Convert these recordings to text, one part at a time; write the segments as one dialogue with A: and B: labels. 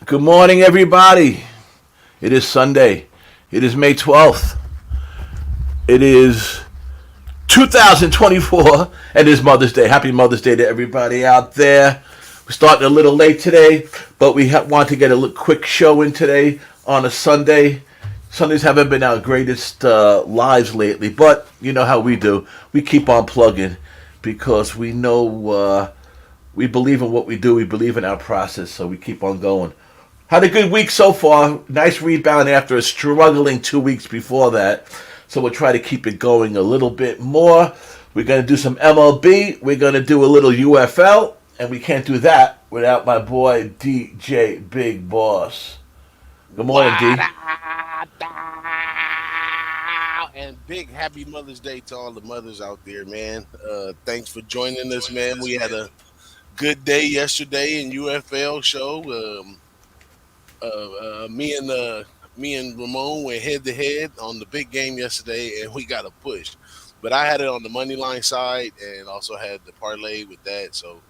A: Good morning, everybody. It is Sunday. It is May 12th. It is 2024, and it is Mother's Day. Happy Mother's Day to everybody out there. We're starting a little late today, but we want to get a quick show in today on a Sunday. Sundays haven't been our greatest lives lately, but you know how we do. We keep on plugging because we know we believe in what we do. We believe in our process, so we keep on going. Had a good week so far. Nice rebound after a struggling 2 weeks before that. So we'll try to keep it going a little bit more. We're going to do some MLB. We're going to do a little UFL. And we can't do that without my boy DJ Big Boss. Good morning, D.
B: And big happy Mother's Day to all the mothers out there, man. Thanks for joining us, man. We had a good day yesterday in UFL show. Me and Ramon went head to head on the big game yesterday, and we got a push. But I had it on the money line side, and also had the parlay with that. So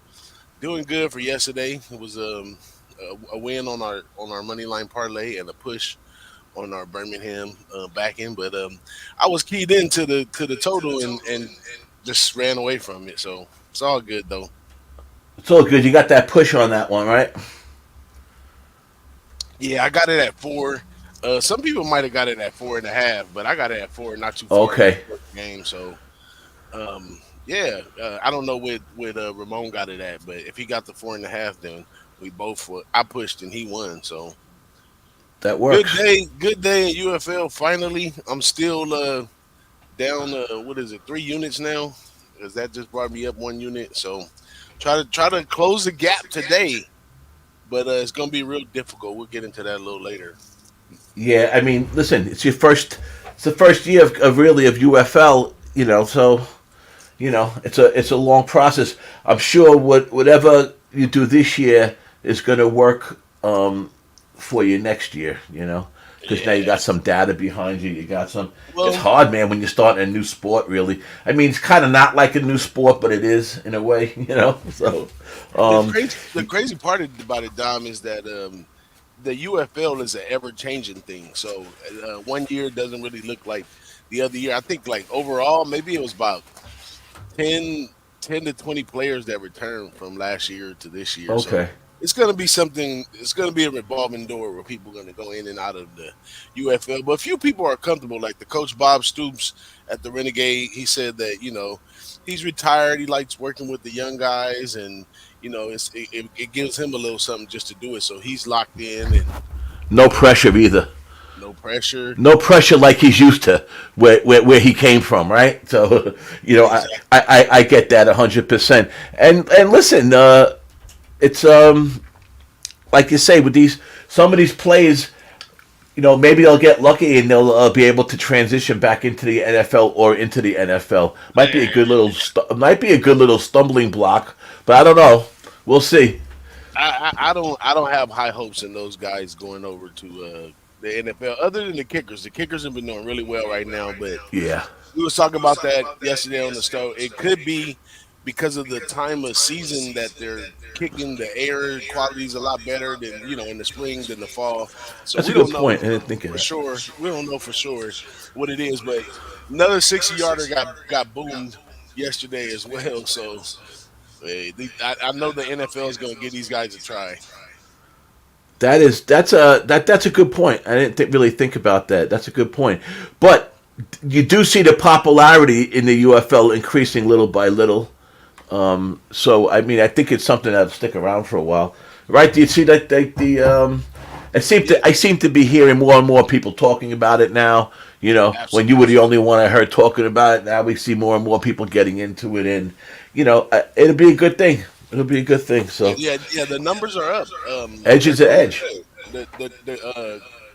B: doing good for yesterday. It was a win on our money line parlay and a push on our Birmingham back end. But I was keyed into the total and just ran away from it. So it's all good though.
A: It's all good. You got that push on that one, right?
B: Yeah, I got it at 4. Some people might have got it at 4.5, but I got it at 4, not too far.
A: Okay.
B: In the game, so I don't know what Ramon got it at, but if he got the 4.5, then we both I pushed and he won. So
A: that works.
B: Good day in UFL. Finally, I'm still down. 3 units now? Because that just brought me up 1 unit. So try to close the gap today. But it's going to be real difficult. We'll get into that a little later.
A: Yeah, I mean, listen, it's the first year of UFL, so, it's a long process. I'm sure whatever you do this year is going to work for you next year, because now you got some data behind you. You got some. Well, it's hard, man, when you're starting a new sport. Really, I mean, it's kind of not like a new sport, but it is in a way, So,
B: the crazy part about it, Dom, is that the UFL is an ever-changing thing. So 1 year doesn't really look like the other year. I think like overall, maybe it was about 10 to 20 players that returned from last year to this year.
A: Okay.
B: So it's going to be something. It's going to be a revolving door where people are going to go in and out of the UFL. But a few people are comfortable. Like the coach Bob Stoops at the Renegade, he said that he's retired. He likes working with the young guys, and it gives him a little something just to do it. So he's locked in, and
A: no pressure either.
B: No pressure.
A: No pressure like he's used to where he came from, right? So exactly. I get that 100%. And listen. It's like you say, with some of these plays, maybe they'll get lucky and they'll be able to transition back into the NFL or into the NFL. Might be a good little stumbling block, but I don't know. We'll see.
B: I don't have high hopes in those guys going over to the NFL. Other than the kickers have been doing really well right now. But
A: yeah,
B: we was talking about that yesterday on the show. It could be because of the time of season that they're kicking, the air quality is a lot better than in the spring than the fall. So
A: that's a good point. I didn't think of that.
B: Sure, we don't know for sure what it is, but another 60-yarder got boomed yesterday as well. So I know the NFL is going to give these guys a try.
A: That's a good point. I didn't really think about that. That's a good point, but you do see the popularity in the UFL increasing little by little. So I mean, I think it's something that'll stick around for a while, right? Do you see that I seem to be hearing more and more people talking about it now.
B: Absolutely.
A: When you were the only one I heard talking about it, now we see more and more people getting into it, and it'll be a good thing. It'll be a good thing. So
B: yeah, the numbers are up.
A: Edge is the edge.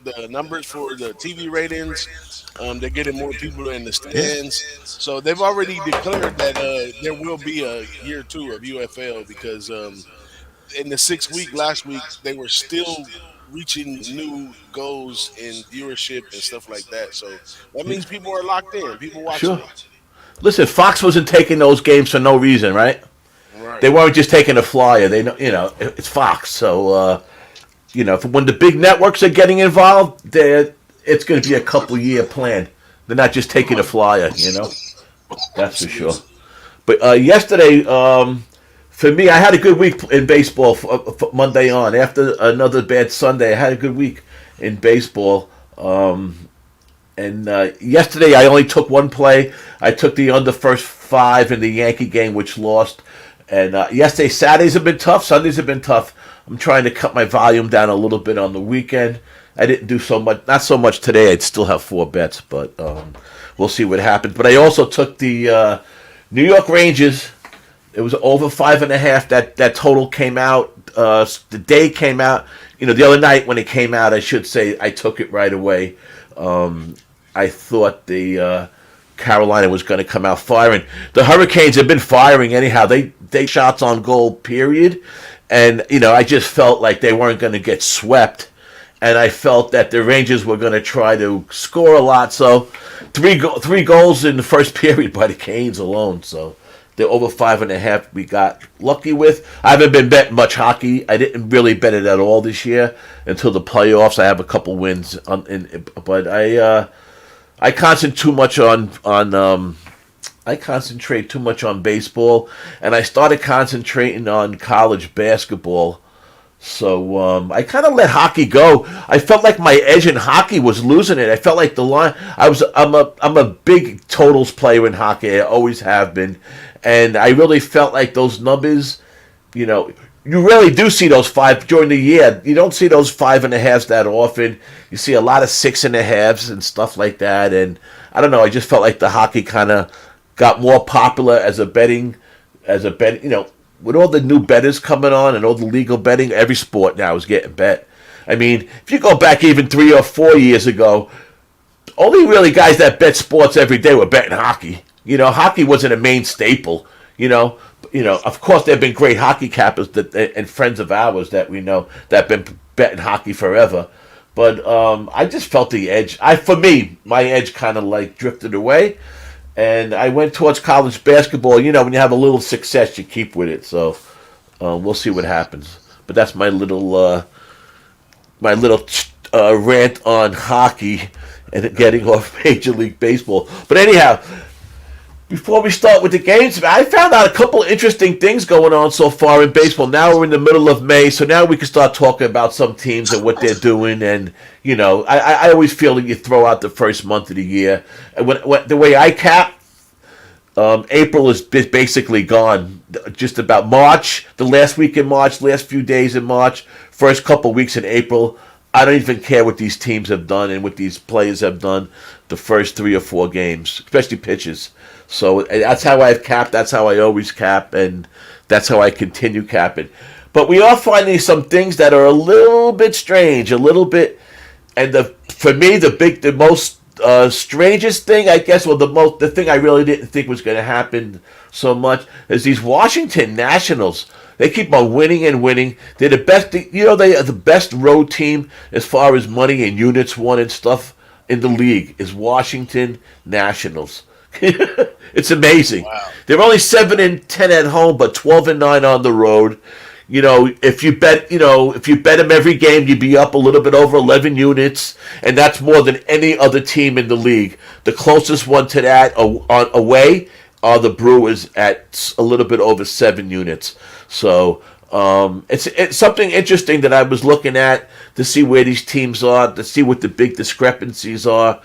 B: The numbers for the TV ratings, they're getting more people in the stands. So they've already declared that there will be a year 2 of UFL because in the 6th week last week, they were still reaching new goals in viewership and stuff like that. So that means people are locked in. People watching it.
A: Listen, Fox wasn't taking those games for no reason, right? They weren't just taking a flyer. They know, it's Fox. So when the big networks are getting involved, it's going to be a couple-year plan. They're not just taking a flyer, That's for sure. But yesterday, for me, I had a good week in baseball for Monday on. After another bad Sunday, I had a good week in baseball. And yesterday, I only took one play. I took the under first 5 in the Yankee game, which lost. And yesterday, Saturdays have been tough. Sundays have been tough. I'm trying to cut my volume down a little bit on the weekend. I didn't do so much, not so much today. I'd still have 4 bets, but we'll see what happens. But I also took the New York Rangers. It was over 5.5. That total came out. The day came out. The other night when it came out, I should say, I took it right away. I thought the Carolina was going to come out firing. The Hurricanes have been firing anyhow. They shots on goal, period. And, I just felt like they weren't going to get swept. And I felt that the Rangers were going to try to score a lot. So 3 goals in the first period by the Canes alone. So the over 5.5 we got lucky with. I haven't been betting much hockey. I didn't really bet it at all this year until the playoffs. I have a couple wins, but I concentrate too much on I concentrate too much on baseball, and I started concentrating on college basketball. So I kind of let hockey go. I felt like my edge in hockey was losing it. I felt like the line. I'm a big totals player in hockey. I always have been, and I really felt like those numbers. You really do see those 5 during the year. You don't see those 5.5s that often. You see a lot of 6.5s and stuff like that. And I don't know. I just felt like the hockey kind of got more popular as a betting. With all the new bettors coming on and all the legal betting, every sport now is getting bet. I mean, if you go back even 3 or 4 years ago, only really guys that bet sports every day were betting hockey. Hockey wasn't a main staple. Of course, there have been great hockey cappers and friends of ours that we know that have been betting hockey forever. But I just felt the edge. For me, my edge kind of like drifted away. And I went towards college basketball. When you have a little success, you keep with it. So we'll see what happens. But that's my little rant on hockey and getting off Major League Baseball. But anyhow, before we start with the games, I found out a couple interesting things going on so far in baseball. Now we're in the middle of May, so now we can start talking about some teams and what they're doing. And, I always feel that you throw out the first month of the year. And the way I cap, April is basically gone. Just about March, the last week in March, last few days in March, first couple weeks in April, I don't even care what these teams have done and what these players have done the first 3 or 4 games, especially pitches. So that's how I've capped. That's how I always cap, and that's how I continue capping. But we are finding some things that are a little bit strange, a little bit. And for me, the most strangest thing, I guess, the thing I really didn't think was going to happen so much is these Washington Nationals. They keep on winning and winning. They're the best. They are the best road team as far as money and units won and stuff in the league. Is Washington Nationals. It's amazing. Wow. They're only 7-10 at home, but 12-9 on the road. If you bet them every game, you'd be up a little bit over 11 units, and that's more than any other team in the league. The closest one to that away are the Brewers at a little bit over 7 units. So it's something interesting that I was looking at to see where these teams are, to see what the big discrepancies are.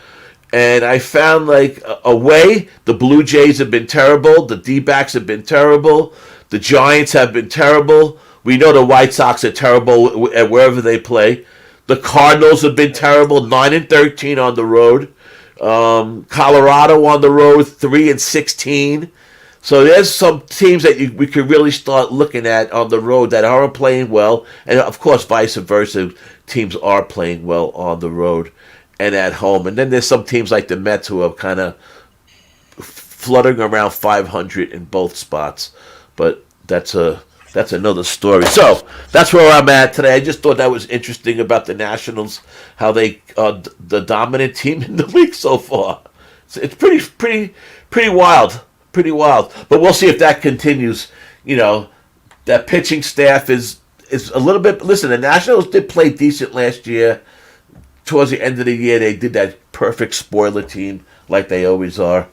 A: And I found, like, away, the Blue Jays have been terrible. The D-backs have been terrible. The Giants have been terrible. We know the White Sox are terrible at wherever they play. The Cardinals have been terrible, 9-13 on the road. Colorado on the road, 3-16. So there's some teams that we could really start looking at on the road that aren't playing well. And, of course, vice versa, teams are playing well on the road and at home. And then there's some teams like the Mets who are kind of fluttering around 500 in both spots. But that's another story. So that's where I'm at today. I just thought that was interesting about the Nationals, how they are the dominant team in the league so far. It's pretty wild. Pretty wild. But we'll see if that continues. That pitching staff is it's a little bit. Listen, the Nationals did play decent last year. Towards the end of the year, they did that perfect spoiler team like they always are.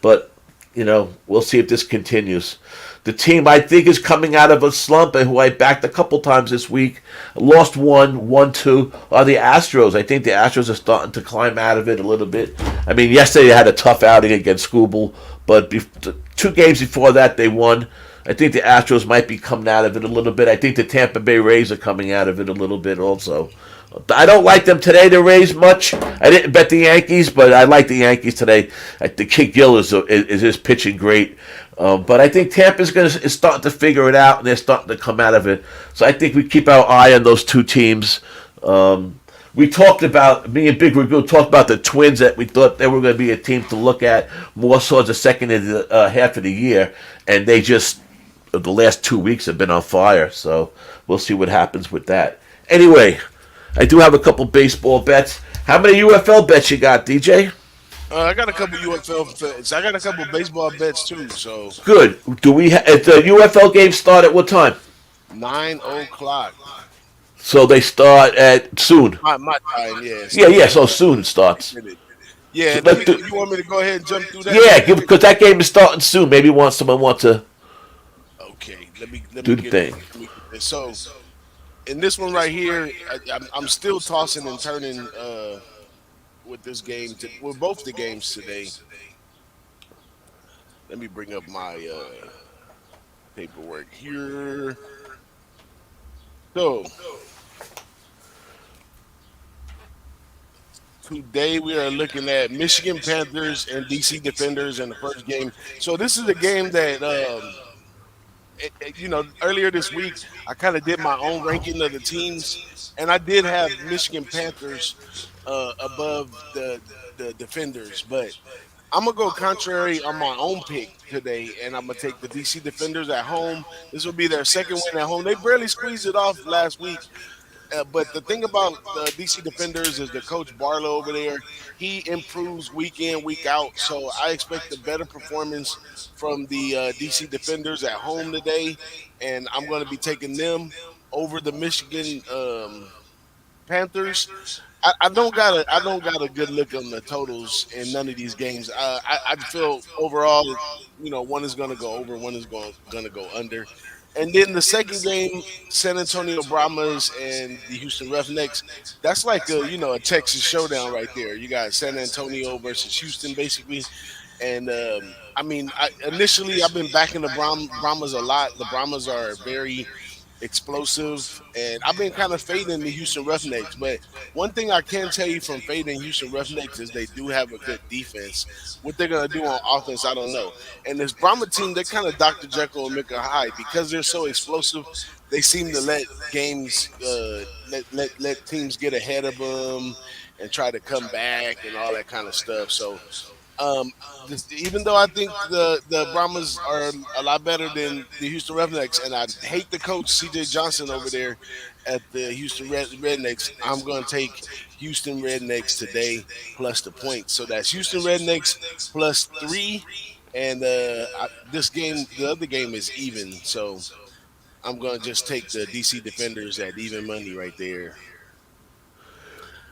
A: But we'll see if this continues. The team I think is coming out of a slump and who I backed a couple times this week, lost one, won two, are the Astros. I think the Astros are starting to climb out of it a little bit. I mean, yesterday they had a tough outing against Scooble, but 2 games before that they won. I think the Astros might be coming out of it a little bit. I think the Tampa Bay Rays are coming out of it a little bit also. I don't like them today, the Rays, much. I didn't bet the Yankees, but I like the Yankees today. The Kid Gill is pitching great. But I think Tampa's is starting to figure it out, and they're starting to come out of it. So I think we keep our eye on those two teams. We talked about, me and Big Ragoo talked about the Twins, that we thought they were going to be a team to look at more towards the second half of the year. And they just, the last 2 weeks have been on fire. So we'll see what happens with that. Anyway, I do have a couple baseball bets. How many UFL bets you got, DJ?
B: I got a couple UFL bets. I got a couple baseball bets too. So
A: Good. Do we? If the UFL games start at what time?
B: 9 o'clock.
A: So they start at soon.
B: My time, yeah.
A: Yeah, yeah. So soon it starts.
B: Yeah,
A: So let's do.
B: you want me to go ahead and jump through
A: Yeah,
B: that?
A: because that game is starting soon. Maybe someone wants to
B: Okay, let me
A: do the
B: get
A: thing.
B: this. So in this one right here, I'm still tossing and turning with this game. With both the games today. Let me bring up my paperwork here. So today we are looking at Michigan Panthers and DC Defenders in the first game. So this is a game that earlier this week I kind of did my own ranking of the teams, and I did have Michigan Panthers above the Defenders, but I'm gonna go contrary on my own pick today, and I'm gonna take the DC Defenders at home. This will be their second win at home. They barely squeezed it off last week, but the thing about the DC Defenders is the coach Barlow over there. He improves week in, week out. So I expect a better performance from the DC Defenders at home today, and I'm going to be taking them over the Michigan Panthers. I don't got a good look on the totals in none of these games. I feel overall, one is going to go over, one is going to go under. And then the second game, San Antonio Brahmas and the Houston Roughnecks. That's like a Texas showdown right there. You got San Antonio versus Houston, basically. And initially I've been backing the Brahmas a lot. The Brahmas are very explosive, and I've been kind of fading the Houston Roughnecks. But one thing I can tell you from fading Houston Roughnecks is they do have a good defense. What they're gonna do on offense, I don't know. And this Brahma team, they're kind of Dr. Jekyll and Mr. Hyde because they're so explosive. They seem to let games, let teams get ahead of them and try to come back and all that kind of stuff. So um, even though I think the Brahmas are a lot better than the Houston Roughnecks, and I hate the coach C.J. Johnson over there at the Houston Rednecks, I'm going to take Houston Rednecks today plus the points. So that's Houston Rednecks plus 3, and this game, the other game is even. So I'm going to just take the DC Defenders at even money right there.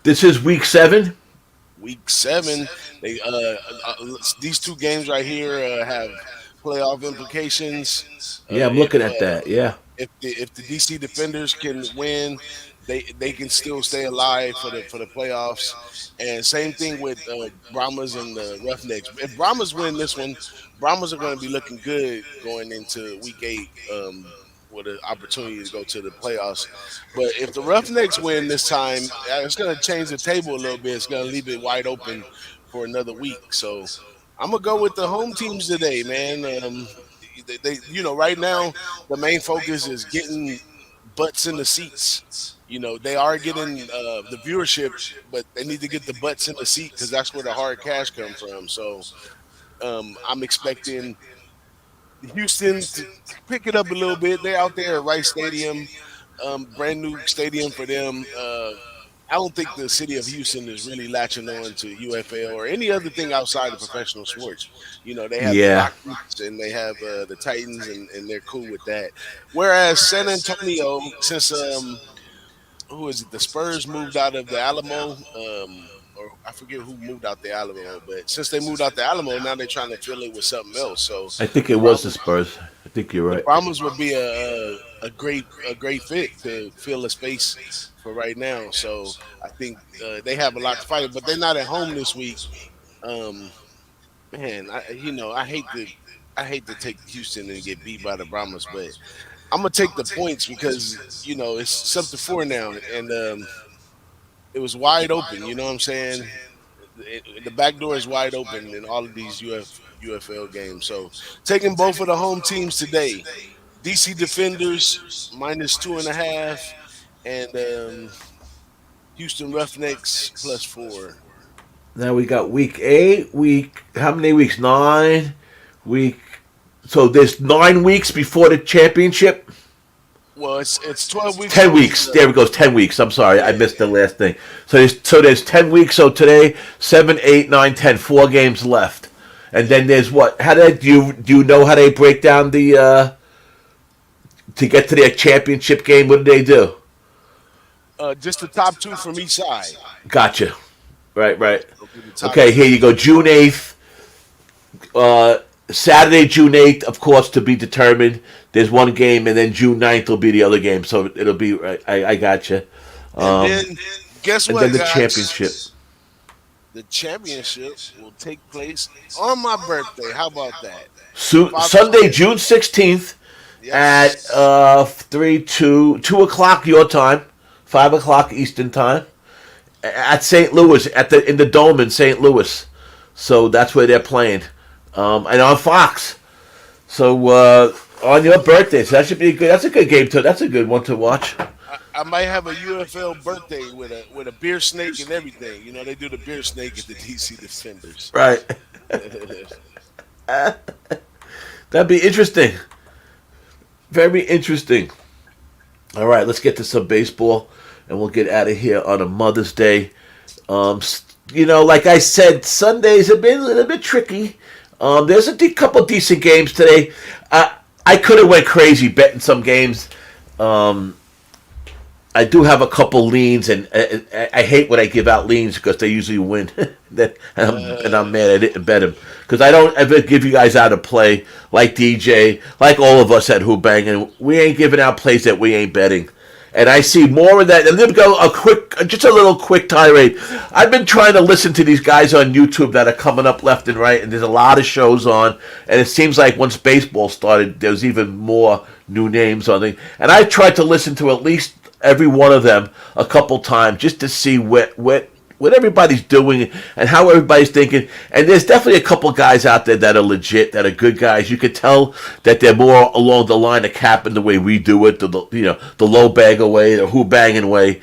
A: This is week 7.
B: Week 7. They these two games right here have playoff implications.
A: Yeah, I'm
B: If
A: looking at that. Yeah.
B: if the DC Defenders can win, they can still stay alive for the playoffs. And same thing with Brahmas and the Roughnecks. If Brahmas win this one, Brahmas are going to be looking good going into week 8. With an opportunity to go to the playoffs. But if the Roughnecks win this time, it's going to change the table a little bit. It's going to leave it wide open for another week. So I'm going to go with the home teams today, man. Right now, the main focus is getting butts in the seats. They are getting the viewership, but they need to get the butts in the seat because that's where the hard cash comes from. So I'm expecting Houston to pick it up a little bit. They're out there at Rice Stadium, brand new stadium for them. I don't think the city of Houston is really latching on to UFL or any other thing outside of professional sports. They have the
A: Yeah.
B: Rockets and they have the Titans, and they're cool with that. Whereas San Antonio, since who is it? The Spurs moved out of the Alamo, or I forget who moved out the Alamo, but since they moved out the Alamo, now they're trying to fill it with something else. So
A: I think it
B: the
A: was the
B: Brahmas,
A: Spurs. I think you're
B: the
A: right.
B: Brahmas would be a great fit to fill a space for right now. So I think they have a lot to fight, but they're not at home this week. Um, Man, I hate to take Houston and get beat by the Brahmas, but I'm gonna take the points because it's something for now, and it was wide open. You know what I'm saying? The back door is wide open in all of these UFL games. So taking both of the home teams today, DC Defenders -2.5, and Houston Roughnecks +4.
A: Now we got week 8. How many weeks? 9. Week. So there's 9 weeks before the championship.
B: Well, it's 12 weeks
A: 10 weeks. There we go. 10 weeks. I'm sorry, I
B: yeah.
A: missed the last thing. So there's 10 weeks. So today, 7, 8, 9, 10. 4 games left, and then there's what? How do you know how they break down the to get to their championship game? What do they do?
B: Just the top two from each side.
A: Gotcha. Right. Right.
B: It'll be the top
A: Okay.
B: two.
A: Here you go. June 8th. Saturday, June 8th, of course, to be determined. There's one game, and then June 9th will be the other game. So it'll be right. I got you.
B: And then guess
A: And
B: what,
A: then the championship.
B: guys? The championship will take place on my birthday. How about that? Father's
A: Sunday,
B: Day.
A: June 16th at
B: Yes.
A: 2 o'clock your time, 5 o'clock Eastern time at St. Louis in the Dome in St. Louis. So that's where they're playing, and on Fox. So on your birthday, so that should be good. That's a good game too. That's a good one to watch.
B: I might have a UFL birthday with a beer snake and everything. They do the beer snake at the DC Defenders.
A: Right. That'd be interesting. Very interesting. All right, let's get to some baseball, and we'll get out of here on a Mother's Day. Like I said, Sundays have been a little bit tricky. There's a couple decent games today. I could have went crazy betting some games. I do have a couple leans, and I hate when I give out leans because they usually win. and I'm mad I didn't bet them. Because I don't ever give you guys out a play like DJ, like all of us at Who-Bangin. We ain't giving out plays that we ain't betting. And I see more of that. And let me go just a little quick tirade. I've been trying to listen to these guys on YouTube that are coming up left and right, and there's a lot of shows on. And it seems like once baseball started, there's even more new names on it. And I tried to listen to at least every one of them a couple times just to see what everybody's doing and how everybody's thinking. And there's definitely a couple guys out there that are legit, that are good guys. You could tell that they're more along the line of capping the way we do it, the low bagger way, the Who-Bangin way,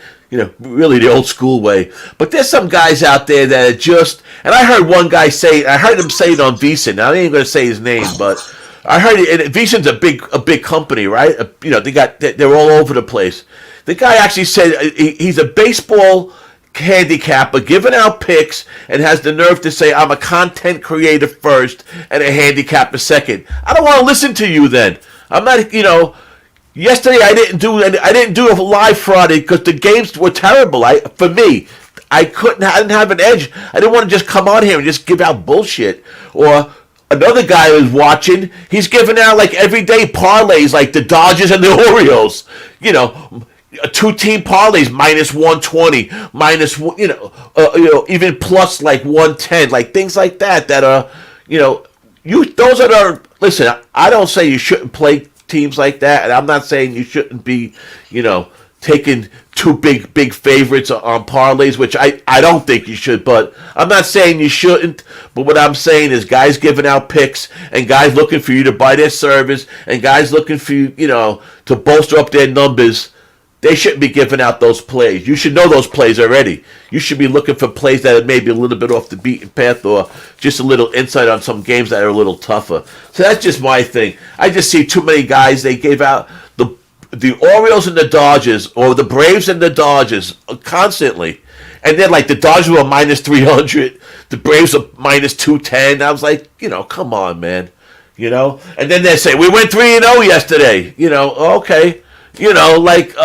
A: really the old school way. But there's some guys out there that are just, and I heard one guy I heard him say it on VSiN. Now I ain't going to say his name, but I heard it. VSiN's a big company, right? They're all over the place. The guy actually said he's a baseball handicapper giving out picks and has the nerve to say I'm a content creator first and a handicapper second. I don't want to listen to you then. I'm not, yesterday I didn't do a live Friday because the games were terrible. For me, I didn't have an edge. I didn't want to just come on here and just give out bullshit. Or another guy was watching, he's giving out like everyday parlays like the Dodgers and the Orioles. Two-team parlays -120, even plus like 110, like things like that are, those are listen. I don't say you shouldn't play teams like that, and I'm not saying you shouldn't be, taking two big favorites on parlays, which I don't think you should, but I'm not saying you shouldn't. But what I'm saying is guys giving out picks and guys looking for you to buy their service and guys looking for you, to bolster up their numbers. They shouldn't be giving out those plays. You should know those plays already. You should be looking for plays that are maybe a little bit off the beaten path or just a little insight on some games that are a little tougher. So that's just my thing. I just see too many guys. They gave out the Orioles and the Dodgers, or the Braves and the Dodgers, constantly. And then like the Dodgers were minus 300, the Braves are minus 210. I was like, come on, man. And then they say we went 3-0 yesterday. Okay, like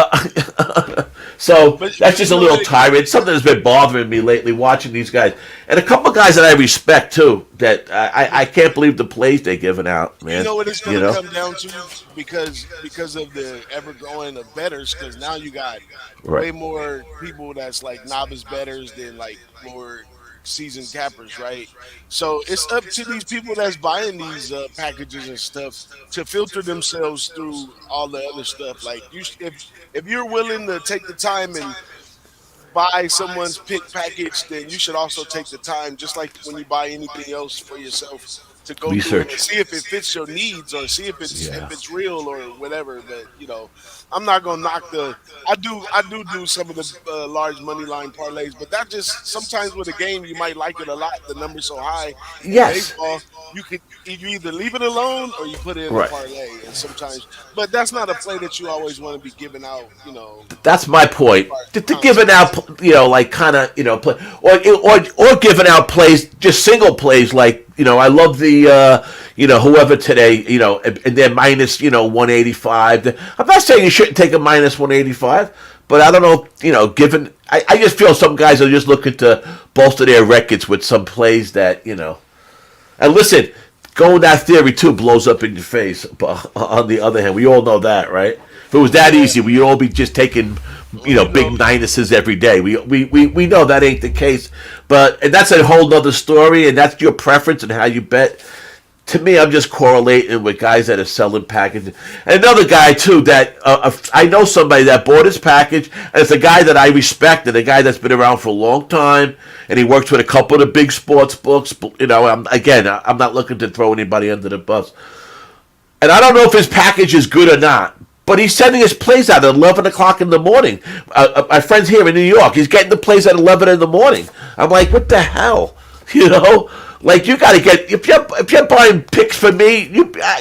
A: so
B: But
A: that's just a little tyrant. Something that's been bothering me lately watching these guys, and a couple guys that I respect too. That I can't believe the plays they're giving out,
B: you
A: man.
B: know what it's going to come down to because of the ever growing of betters. Because now you got
A: Right.
B: way more people that's like novice betters than like more seasoned cappers, right? So it's up to these people that's buying these packages and stuff to filter themselves through all the other stuff. Like if you're willing to take the time and buy someone's pick package, then you should also take the time, just like when you buy anything else for yourself, to go through it and
A: Research.
B: see if it fits your needs or see if
A: Yeah.
B: it's real or whatever. But I'm not gonna knock the. I do some of the large money line parlays, but that just sometimes with a game you might like it a lot. The number's so high in
A: Yes.
B: baseball, you either leave it alone or you put it in a
A: Right.
B: parlay. And sometimes, but that's not a play that you always want to be giving out.
A: That's my point.
B: Part
A: To giving
B: concepts.
A: out, like kind of, play, or giving out plays, just single plays. Like, I love the, whoever today, and they're minus, 185. I'm not saying you shouldn't take a minus 185, but I don't know, given, I just feel some guys are just looking to bolster their records with some plays that, and listen, going that theory too blows up in your face. But on the other hand, we all know that, right? If it was that
B: Yeah,
A: easy, we'd all be just taking,
B: well,
A: big minuses every day. We know that ain't the case. And that's a whole nother story, and that's your preference and how you bet. To me, I'm just correlating with guys that are selling packages. And another guy too that I know somebody that bought his package, and it's a guy that I respect, and a guy that's been around for a long time, and he works with a couple of the big sports books. I'm not looking to throw anybody under the bus, and I don't know if his package is good or not. But he's sending his plays out at 11 o'clock in the morning. My friend's here in New York. He's getting the plays at 11 in the morning. I'm like, what the hell? You know? Like, you got to get... If you're buying picks for me,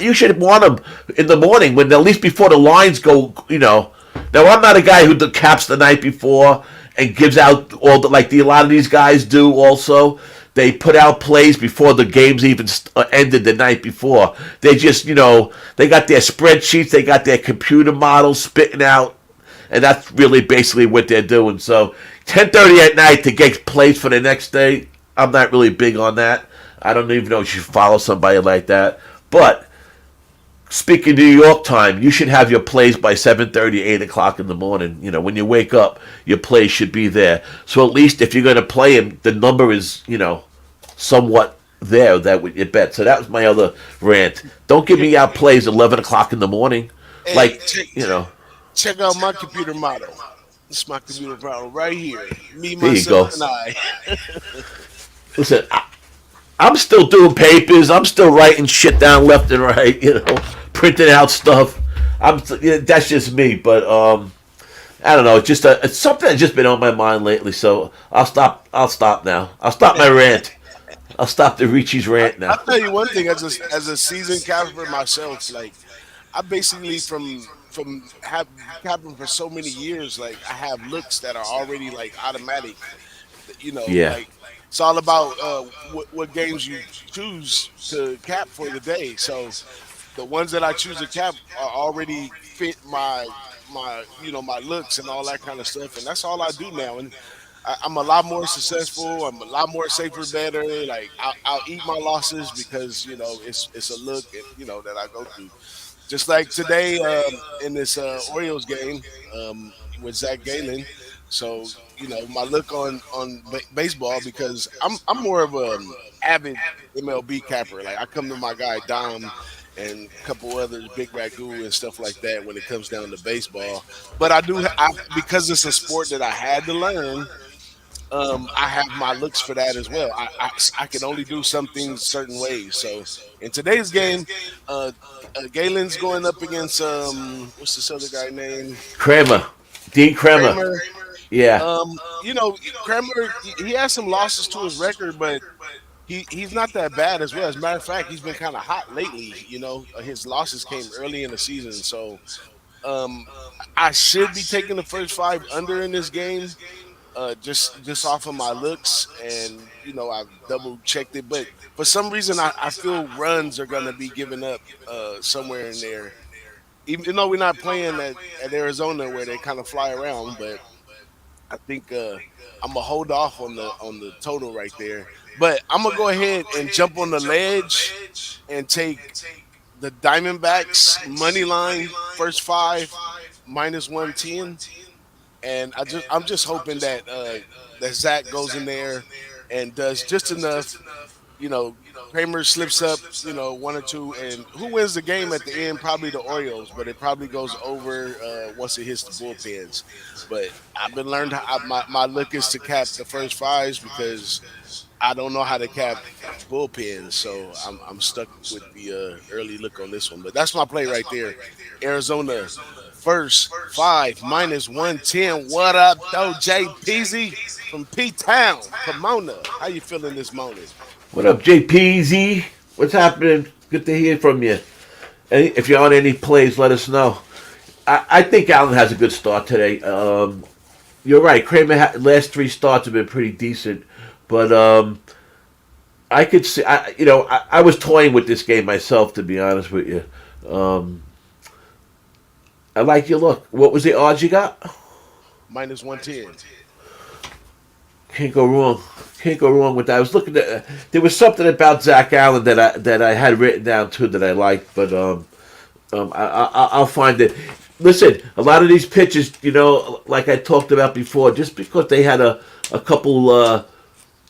A: you should want them in the morning, when at least before the lines go. Now, I'm not a guy who caps the night before and gives out all the... Like, a lot of these guys do also. They put out plays before the games even ended the night before. They just, they got their spreadsheets, they got their computer models spitting out, and that's really basically what they're doing. So 10:30 at night to get plays for the next day, I'm not really big on that. I don't even know if you should follow somebody like that. But speaking New York time, you should have your plays by 7:30, 8 o'clock in the morning. When you wake up, your plays should be there. So at least if you're going to play him, the number is, somewhat there that would you bet. So that was my other rant. Don't give me out plays 11 o'clock in the morning.
B: hey,
A: Like,
B: check out my computer model. This is my computer model right here. Me,
A: there you go.
B: myself, and I.
A: Listen, I'm still doing papers. I'm still writing shit down left and right, printing out stuff. That's just me. But I don't know. It's something that's just been on my mind lately. So I'll stop. I'll stop now. I'll stop my rant. I'll stop the Rici's rant now.
B: I'll tell you one thing, as a seasoned capper myself, like I basically from have capping for so many years, like I have looks that are already like automatic.
A: Yeah.
B: Like it's all about what games you choose to cap for the day. So the ones that I choose to cap are already fit my looks and all that kind of stuff, and that's all I do now. And I'm a lot more successful. I'm a lot more safer, better. Like I'll eat my losses because it's a look that I go through. Just like today in this Orioles game with Zach Galen. So my look on baseball, because I'm more of a avid MLB capper. Like I come to my guy Dom and a couple others, Big Ragu and stuff like that when it comes down to baseball. But because it's a sport that I had to learn. I have my looks for that as well. I can only do some things certain ways. So in today's game, uh, Galen's going up against what's this other guy name?
A: Kramer. Dean Kramer.
B: Kramer.
A: Yeah.
B: Kramer, he has some losses to his record, but he's not that bad as well. As a matter of fact, he's been kind of hot lately. His losses came early in the season, so Um, I should be taking the first five under in this game, just off of my looks, and I've double checked it, but for some reason I feel runs are gonna be given up somewhere in there. Even though we're not playing at Arizona where they kind of fly around, but I think I'm gonna hold off on the total right there. But I'm gonna go ahead and jump on the ledge and take the Diamondbacks money line first five -110, and I'm just hoping that that Zach goes in there and does just enough. Kramer slips up, one or two, and who wins the game at the end? Probably the Orioles, but it probably goes over once it hits the bullpens. But I've been learned my look is to cap the first fives because I don't know how to cap bullpens, so I'm stuck with the early look on this one. But that's my play right there. Arizona first five -110. What up, though, Jay Peasy from P Town, Pomona? How you feeling this morning?
A: What up, JPZ? What's happening? Good to hear from you. If you're on any plays, let us know. I think Allen has a good start today. You're right. Kramer last three starts have been pretty decent, but I could see. I was toying with this game myself, to be honest with you. I like your look. What was the odds you got?
B: -110.
A: Can't go wrong. Can't go wrong with that. I was looking at. There was something about Zach Allen that I had written down too that I liked, but I'll find it. Listen, a lot of these pitches, like I talked about before, just because they had a couple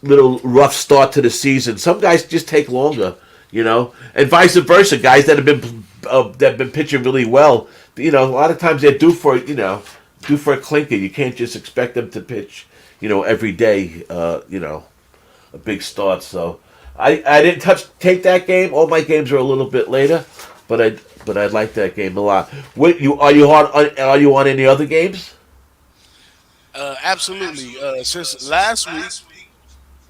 A: little rough start to the season, some guys just take longer, and vice versa. Guys that have been pitching really well, a lot of times they're due for a clinker. You can't just expect them to pitch, every day, a big start. So I didn't take that game. All my games are a little bit later, but I like that game a lot. Are you on any other games?
B: Absolutely. Since last week,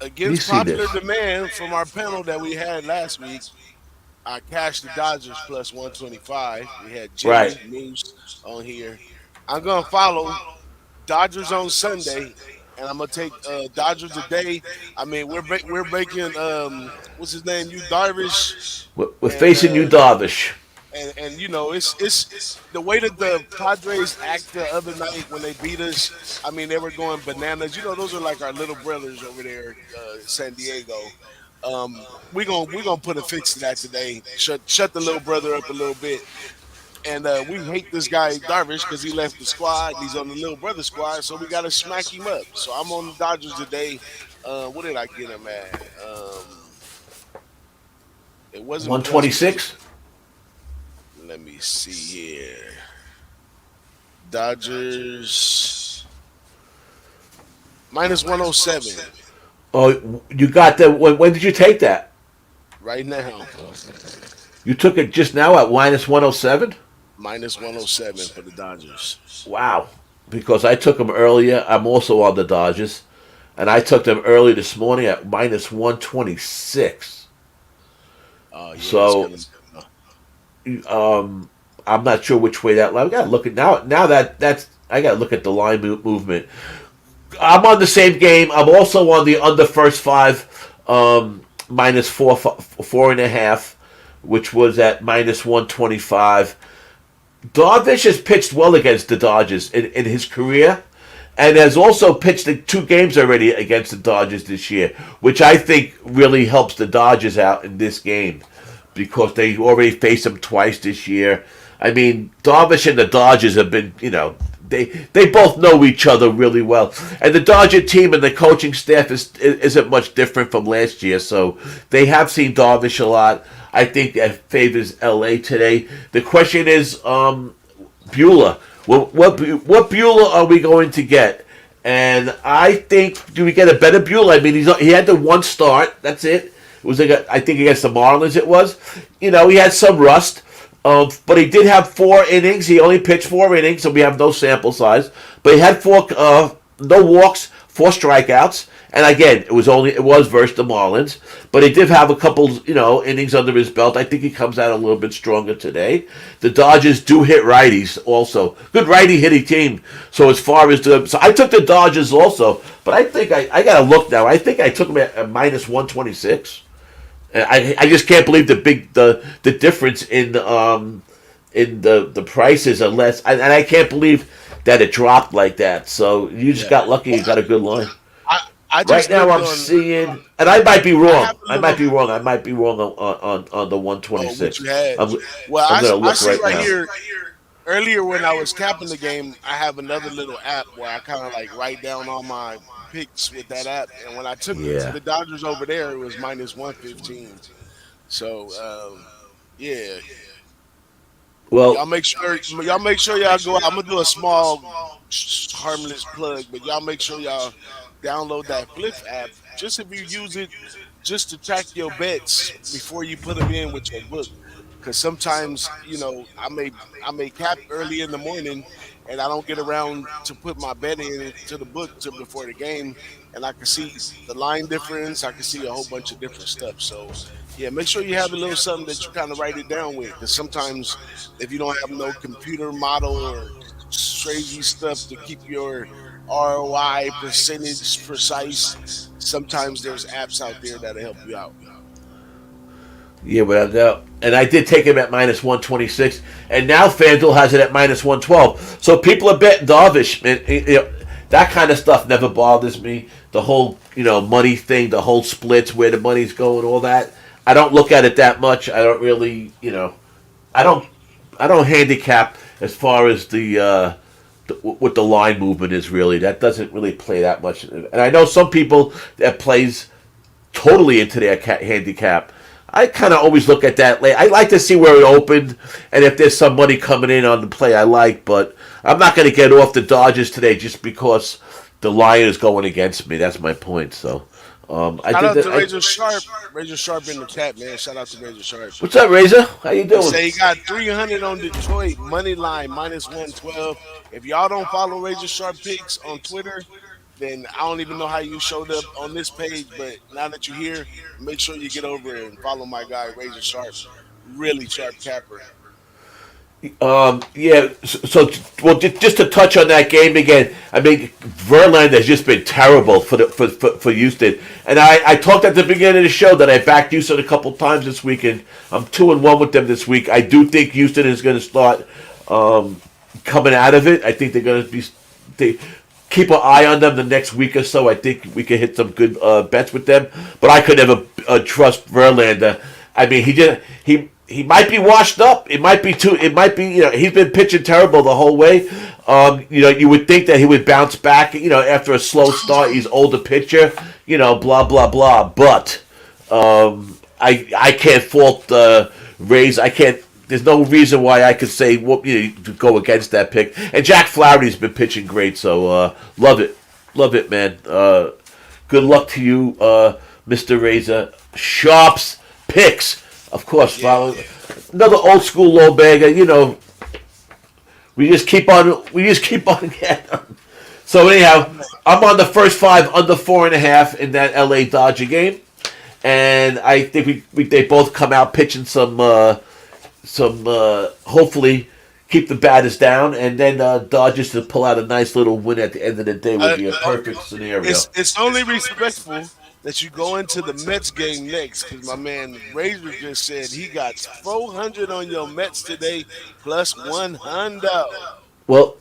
A: Let me
B: against
A: see
B: popular
A: this.
B: demand from our panel that we had last week, I cashed the Dodgers +125. We had Jimmy
A: Right.
B: Moose on here. I'm gonna follow Dodgers on Sunday, and I'm gonna take Dodgers today. I mean, we're making what's his name? You Darvish,
A: We're
B: and
A: facing you, Darvish.
B: it's the way that the Padres act the other night when they beat us. I mean, they were going bananas. Those are like our little brothers over there, in San Diego. We gonna put a fix to that today. Shut the little brother up a little bit. And we hate this guy Darvish because he left the squad. He's on the little brother squad, so we got to smack him up. So I'm on the Dodgers today. What did I get him at? It wasn't plus.
A: 126.
B: Let me see here. Dodgers -107
A: Oh, you got that. When did you take that?
B: right now.
A: You took it just now at -107.
B: -107 for the Dodgers.
A: Wow. Because I took them earlier. I'm also on the Dodgers, and I took them early this morning at -126.
B: Oh yeah,
A: So I'm not sure which way that line. I gotta look at now. Now that's I gotta look at the line movement. I'm on the same game. I'm also on the under first five, -4.5, which was at -125. Darvish has pitched well against the Dodgers in his career, and has also pitched the 2 games already against the Dodgers this year, which I think really helps the Dodgers out in this game because they already faced them twice this year. I mean, Darvish and the Dodgers have been, they both know each other really well, and the Dodger team and the coaching staff isn't much different from last year. So they have seen Darvish a lot. I think that favors LA today. The question is, Bueller. What Bueller are we going to get? And I think, do we get a better Bueller? I mean, he had the one start. That's it. It was I think against the Marlins. It was. He had some rust. But he did have 4 innings. He only pitched 4 innings, so we have no sample size. But he had no walks, 4 strikeouts. And again, it was versus the Marlins, but he did have a couple, innings under his belt. I think he comes out a little bit stronger today. The Dodgers do hit righties also. Good righty hitting team. So as far as so I took the Dodgers also, but I think I got to look now. I think I took them at minus 126. I just can't believe the difference in the prices unless and I can't believe that it dropped like that. So you just got lucky. You got a good line.
B: I just
A: right now I'm seeing, and I might be wrong. I might be wrong on the 126.
B: I'm gonna look right now. Here. Earlier when I was capping the game, I have another little app where I kind of like write down all my picks with that app. And when I took the Dodgers over there, it was minus 115. So yeah.
A: Well,
B: y'all make sure y'all go out. I'm gonna do a small harmless plug, but y'all make sure y'all download that Flip app. Just if you use it just to track your bets before you put them in with your book. Because sometimes, I may cap early in the morning and I don't get around to put my bet in to the book till before the game, and I can see the line difference. I can see a whole bunch of different stuff. So, yeah, make sure you have a little something that you kind of write it down with. Because sometimes if you don't have no computer model or crazy stuff to keep your ROI percentage precise, sometimes there's apps out there that'll help you out.
A: Yeah, without doubt. And I did take him at minus 126, and now FanDuel has it at minus 112. So people are betting dovish. And, that kind of stuff never bothers me. The whole, money thing, the whole splits, where the money's going, all that. I don't look at it that much. I don't really, I don't handicap as far as what the line movement is really. That doesn't really play that much. And I know some people that plays totally into their handicap. I kind of always look at that late. I like to see where it opened and if there's some money coming in on the play I like, but I'm not going to get off the Dodgers today just because the line is going against me. That's my point. So,
B: Shout out to Razor Sharp. Razor Sharp in the chat, man. Shout out to Razor Sharp.
A: What's up, Razor? How you doing?
B: He got 300 on Detroit money line minus 112. If y'all don't follow Razor Sharp picks on Twitter, then I don't even know how you showed up on this page. But now that you're here, make sure you get over and follow my guy Razor Sharp. Really sharp capper.
A: Yeah. So, just to touch on that game again. I mean, Verlander has just been terrible for Houston. And I talked at the beginning of the show that I backed Houston a couple times this weekend. I'm 2-1 with them this week. I do think Houston is going to start coming out of it. I think they're going to be. Keep an eye on them the next week or so. I think we could hit some good bets with them. But I could never trust Verlander. I mean, he might be washed up. It might be he's been pitching terrible the whole way. You would think that he would bounce back, after a slow start. He's older pitcher, blah blah blah. But I can't fault Rays. I can't. There's no reason why I could say to go against that pick. And Jack Flaherty's been pitching great, so love it, man. Good luck to you, Mr. Razor. Sharp's picks, of course. Follow another old school low bagger. We just keep on getting. So anyhow, I'm on the first 5 under 4.5 in that LA Dodger game, and I think they both come out pitching some hopefully keep the batters down, and then Dodgers to pull out a nice little win at the end of the day would be a perfect scenario.
B: It's only respectful that you go into the Mets game next, because my man Razor just said he got 400 on your Mets today plus 100.
A: Well,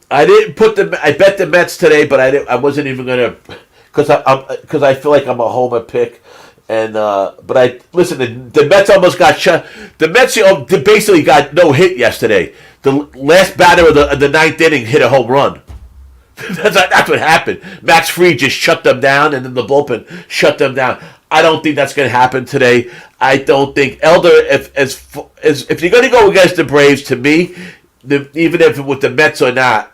A: I didn't I bet the Mets today, but I wasn't even gonna because I feel like I'm a homer pick. And but the Mets almost got shut. The Mets basically got no hit yesterday. The last batter of the ninth inning hit a home run. That's what happened. Max Fried just shut them down, and then the bullpen shut them down. I don't think that's going to happen today. I don't think Elder, if you're going to go against the Braves, to me, even if with the Mets or not,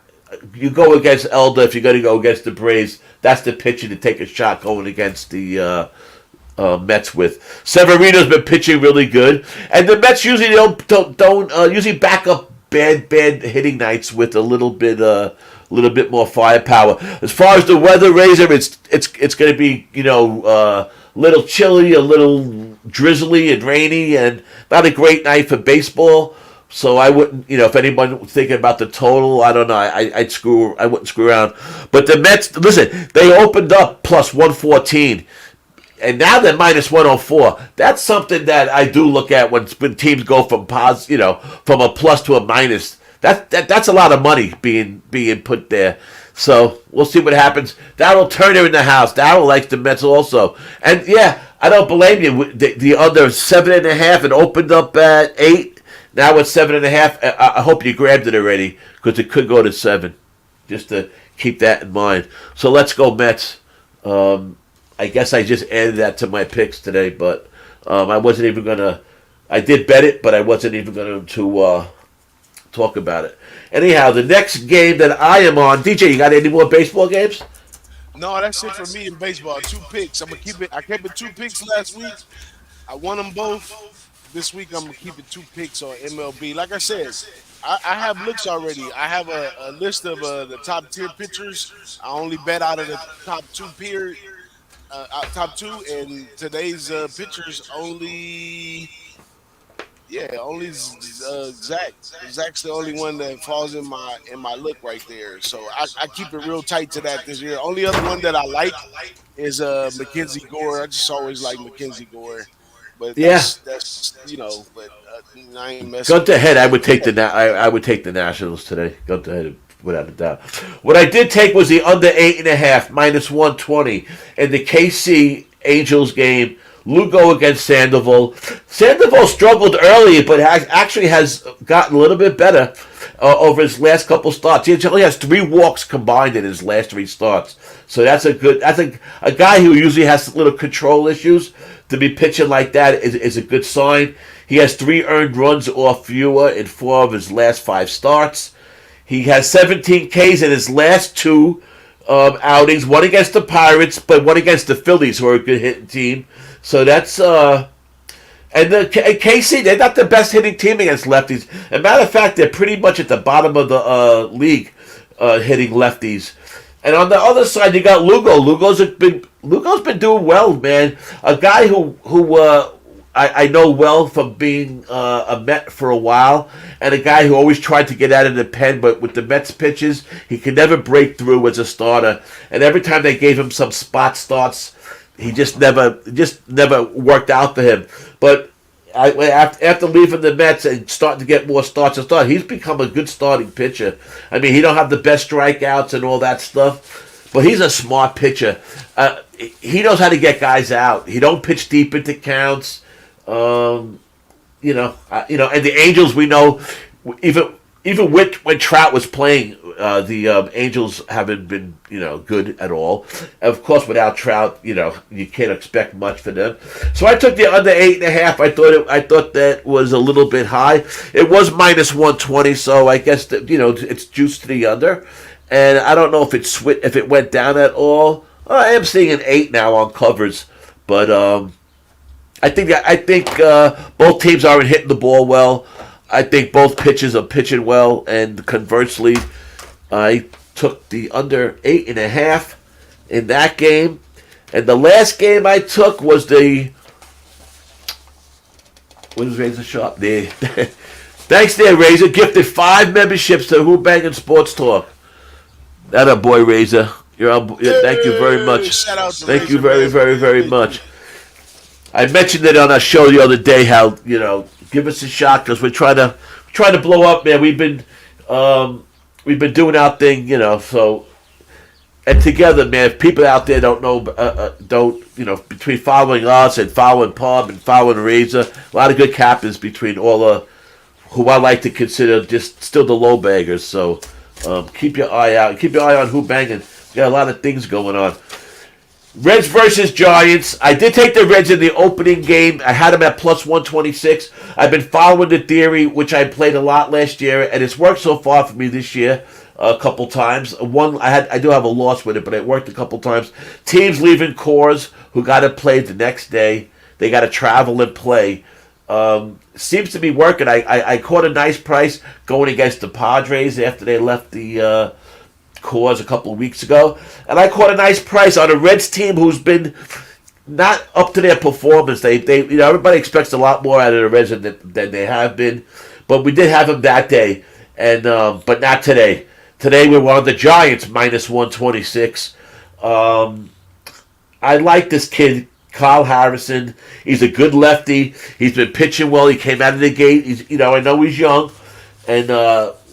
A: you go against Elder. If you're going to go against the Braves, that's the pitcher to take a shot going against the Mets with. Severino's been pitching really good, and the Mets usually don't usually back up bad hitting nights with a little bit more firepower. As far as the weather, Razor, it's going to be a little chilly, a little drizzly and rainy, and not a great night for baseball. So I wouldn't, if anyone was thinking about the total, I don't know. I wouldn't screw around. But the Mets, listen, they opened up plus 114. And now they're minus 104. That's something that I do look at when teams go from from a plus to a minus. That's a lot of money being put there. So we'll see what happens. Darryl Turner in the house. Darryl likes the Mets also. And yeah, I don't blame you. The under 7.5, it opened up at 8. Now it's 7.5. I hope you grabbed it already because it could go to 7. Just to keep that in mind. So let's go Mets. I guess I just added that to my picks today, but I wasn't even going to... I did bet it, but I wasn't even going to talk about it. Anyhow, the next game that I am on... DJ, you got any more baseball games?
B: No, that's it for me in baseball. 2 picks. I'm going to keep it. I kept it 2 picks last week. I won them both. This week, I'm going to keep it 2 picks on MLB. Like I said, I have looks already. I have a list of the top 10 pitchers. I only bet out of the top 2 period. Top 2, and today's pitchers only Zach. Zach's the only one that falls in my look right there. So I keep it real tight to that this year. Only other one that I like is Mackenzie Gore. I just always like Mackenzie Gore. But that's but I ain't messing.
A: Go to head. I would take the Nationals today. Go to head. Without a doubt. What I did take was the under 8.5, minus 120, in the KC Angels game. Lugo against Sandoval. Sandoval struggled early, but actually has gotten a little bit better over his last couple starts. He only has 3 walks combined in his last 3 starts. So that's a guy who usually has little control issues. To be pitching like that is a good sign. He has 3 earned runs or fewer in 4 of his last 5 starts. He has 17 Ks in his last 2 outings. 1 against the Pirates, but 1 against the Phillies, who are a good hitting team. So that's and the KC, they're not the best hitting team against lefties. As a matter of fact, they're pretty much at the bottom of the league hitting lefties. And on the other side, you got Lugo. Lugo's been doing well, man. A guy who I know well from being a Met for a while, and a guy who always tried to get out of the pen, but with the Mets pitches, he could never break through as a starter. And every time they gave him some spot starts, he just never worked out for him. But after leaving the Mets and starting to get more starts, he's become a good starting pitcher. I mean, he don't have the best strikeouts and all that stuff, but he's a smart pitcher. He knows how to get guys out. He don't pitch deep into counts. And the Angels, we know, even when Trout was playing, the Angels haven't been, good at all. Of course, without Trout, you can't expect much for them. So I took the under 8.5. I thought that was a little bit high. It was minus 120, so I guess that, it's juiced to the under. And I don't know if it went down at all. I am seeing an 8 now on covers, but I think both teams aren't hitting the ball well. I think both pitchers are pitching well, and conversely, I took the under 8.5 in that game. And the last game I took was the... What is Razor Shop? Thanks there, Razor. Gifted 5 memberships to Who-Banging-Sports Talk. That a boy, Razor. Thank you very much. Thank you very, very, very much. I mentioned it on our show the other day. How give us a shot because we're trying to blow up, man. We've been doing our thing, So, and together, man. If people out there don't know, between following us and following Pub and following Razor, a lot of good captains between all who I like to consider just still the low baggers. So, keep your eye out. Keep your eye on Who-Bangin'. We got a lot of things going on. Reds versus Giants. I did take the Reds in the opening game. I had them at plus 126. I've been following the theory, which I played a lot last year, and it's worked so far for me this year a couple times. I do have a loss with it, but it worked a couple times. Teams leaving cores who got to play the next day. They got to travel and play. Seems to be working. I caught a nice price going against the Padres after they left the Coors a couple of weeks ago, and I caught a nice price on a Reds team who's been not up to their performance. They everybody expects a lot more out of the Reds than they have been, but we did have them that day, and but not today. Today we were on the Giants minus 126. I like this kid, Kyle Harrison. He's a good lefty. He's been pitching well. He came out of the gate. I know he's young, and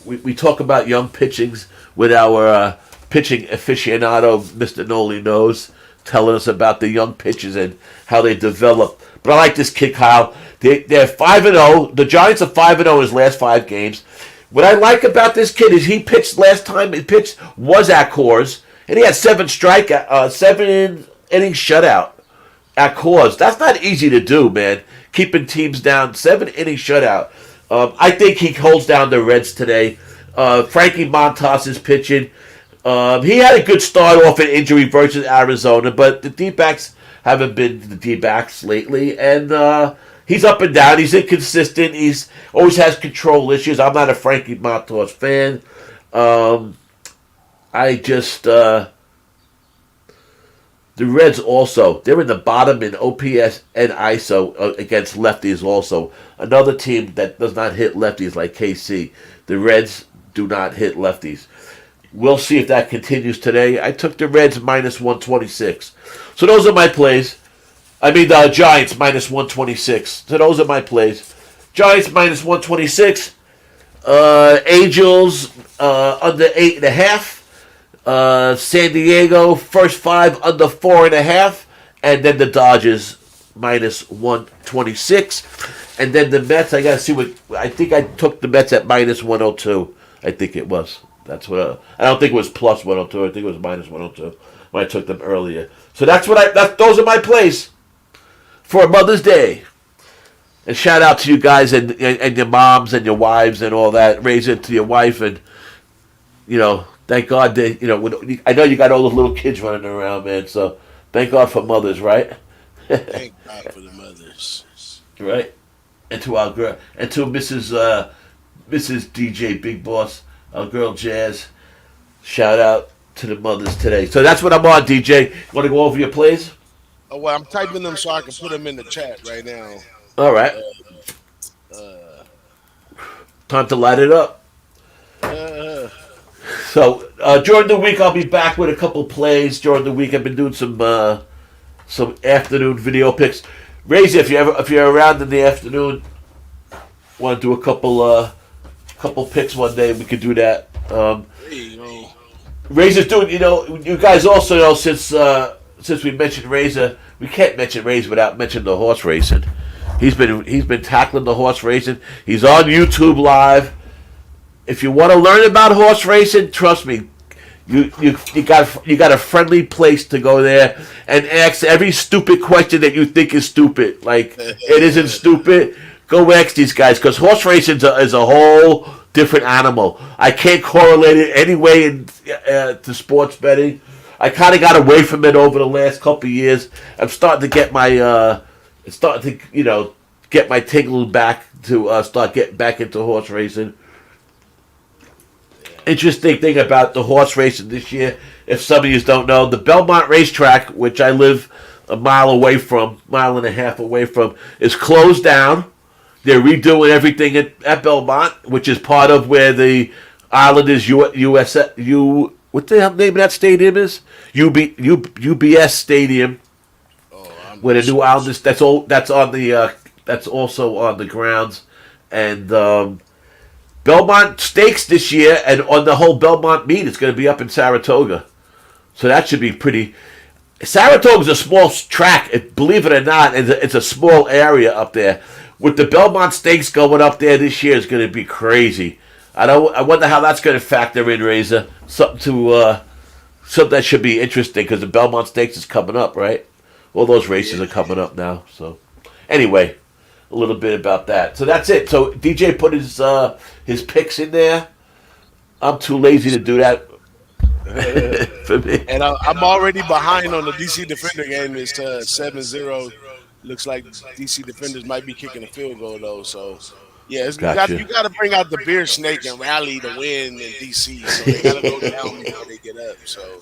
A: we talk about young pitchings with our pitching aficionado, Mr. Noli knows, telling us about the young pitchers and how they develop. But I like this kid, Kyle. They're 5-0. The Giants are 5-0 in his last 5 games. What I like about this kid is he pitched last time he pitched was at Coors, and he had 7 inning shutout at Coors. That's not easy to do, man. Keeping teams down, 7 inning shutout. I think he holds down the Reds today. Frankie Montas is pitching. He had a good start off an injury versus Arizona, but the D-backs haven't been the D-backs lately, and he's up and down. He's inconsistent. He's always has control issues. I'm not a Frankie Montas fan. The Reds also, they're in the bottom in OPS and ISO against lefties also. Another team that does not hit lefties like KC. The Reds do not hit lefties. We'll see if that continues today. I took the Reds minus 126. So those are my plays. I mean the Giants minus 126. So those are my plays. Giants minus 126. Angels under 8.5. San Diego first 5 under 4.5, and then the Dodgers minus 126, and then the Mets. I gotta see what I think. I took the Mets at minus 102. I think it was. That's what I don't think it was plus 102. I think it was minus 102 when I took them earlier. So that's what those are my plays for Mother's Day. And shout out to you guys and your moms and your wives and all that. Raise it to your wife and thank God that, I know you got all those little kids running around, man, so thank God for mothers, right?
B: Thank God for the mothers.
A: Right? And to our girl, and to Mrs. DJ Big Boss, our girl Jazz, shout out to the mothers today. So that's what I'm on, DJ. You want to go over your plays?
B: Oh, well, I'm typing them so I can put them in the chat right now.
A: All right. Time to light it up. So during the week, I'll be back with a couple plays. During the week, I've been doing some afternoon video picks. Raise if you're around in the afternoon, want to do a couple picks one day, we could do that. Razor's doing. You guys also know since we mentioned Razor, we can't mention Razor without mentioning the horse racing. He's been tackling the horse racing. He's on YouTube Live. If you want to learn about horse racing, trust me, you got a friendly place to go there and ask every stupid question that you think is stupid. Like it isn't stupid. Go ask these guys because horse racing is a whole different animal. I can't correlate it anyway to sports betting. I kind of got away from it over the last couple of years. I'm starting to get my get my tingle back to start getting back into horse racing. Interesting thing about the horse racing this year, if some of you don't know, the Belmont racetrack, which I live a mile and a half away from, is closed down. They're redoing everything at Belmont, which is part of where the Islanders what the hell name of that stadium is? UBS Stadium. Where the new Islanders, that's also on the grounds, and Belmont Stakes this year, and on the whole Belmont meet, it's going to be up in Saratoga. So that should be pretty. Saratoga's a small track, believe it or not. It's a small area up there. With the Belmont Stakes going up there this year, it's going to be crazy. I wonder how that's going to factor in, Razor. Something that should be interesting because the Belmont Stakes is coming up, right? All those races are coming up now. So anyway, a little bit about that. So that's it. So DJ put his picks in there. I'm too lazy to do that for me.
B: And I'm already behind on the DC Defender game. It's 7-0 Looks like DC defenders might be kicking a field goal though. So yeah,
A: Gotcha.
B: you got to bring out the beer snake and rally to win in DC. So they got to go down before they get up. So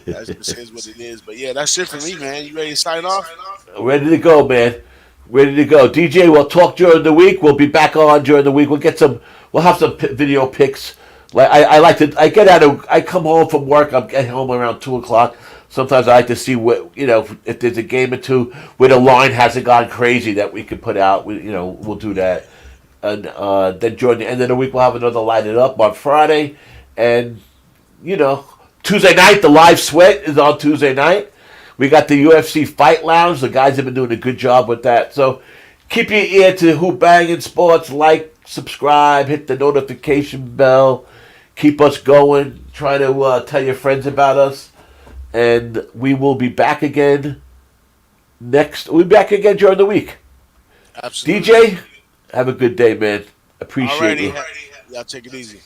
B: that's just is what it is. But yeah, that's it for me, man. You ready to sign off?
A: Ready to go, man. Ready to go. DJ, we'll talk during the week. We'll be back on during the week. We'll have some video pics. Like I come home from work. I'm getting home around 2 o'clock. Sometimes I like to see if there's a game or two where the line hasn't gone crazy that we can put out. We'll do that. And then during the end of the week, we'll have another Light It Up on Friday. And, Tuesday night, the live sweat is on Tuesday night. We got the UFC Fight Lounge. The guys have been doing a good job with that. So keep your ear to WhoBangingSports. Like, subscribe, hit the notification bell. Keep us going. Try to tell your friends about us. And we will be back again we'll be back again during the week.
B: Absolutely.
A: DJ, have a good day, man. Appreciate you.
B: Y'all take it easy.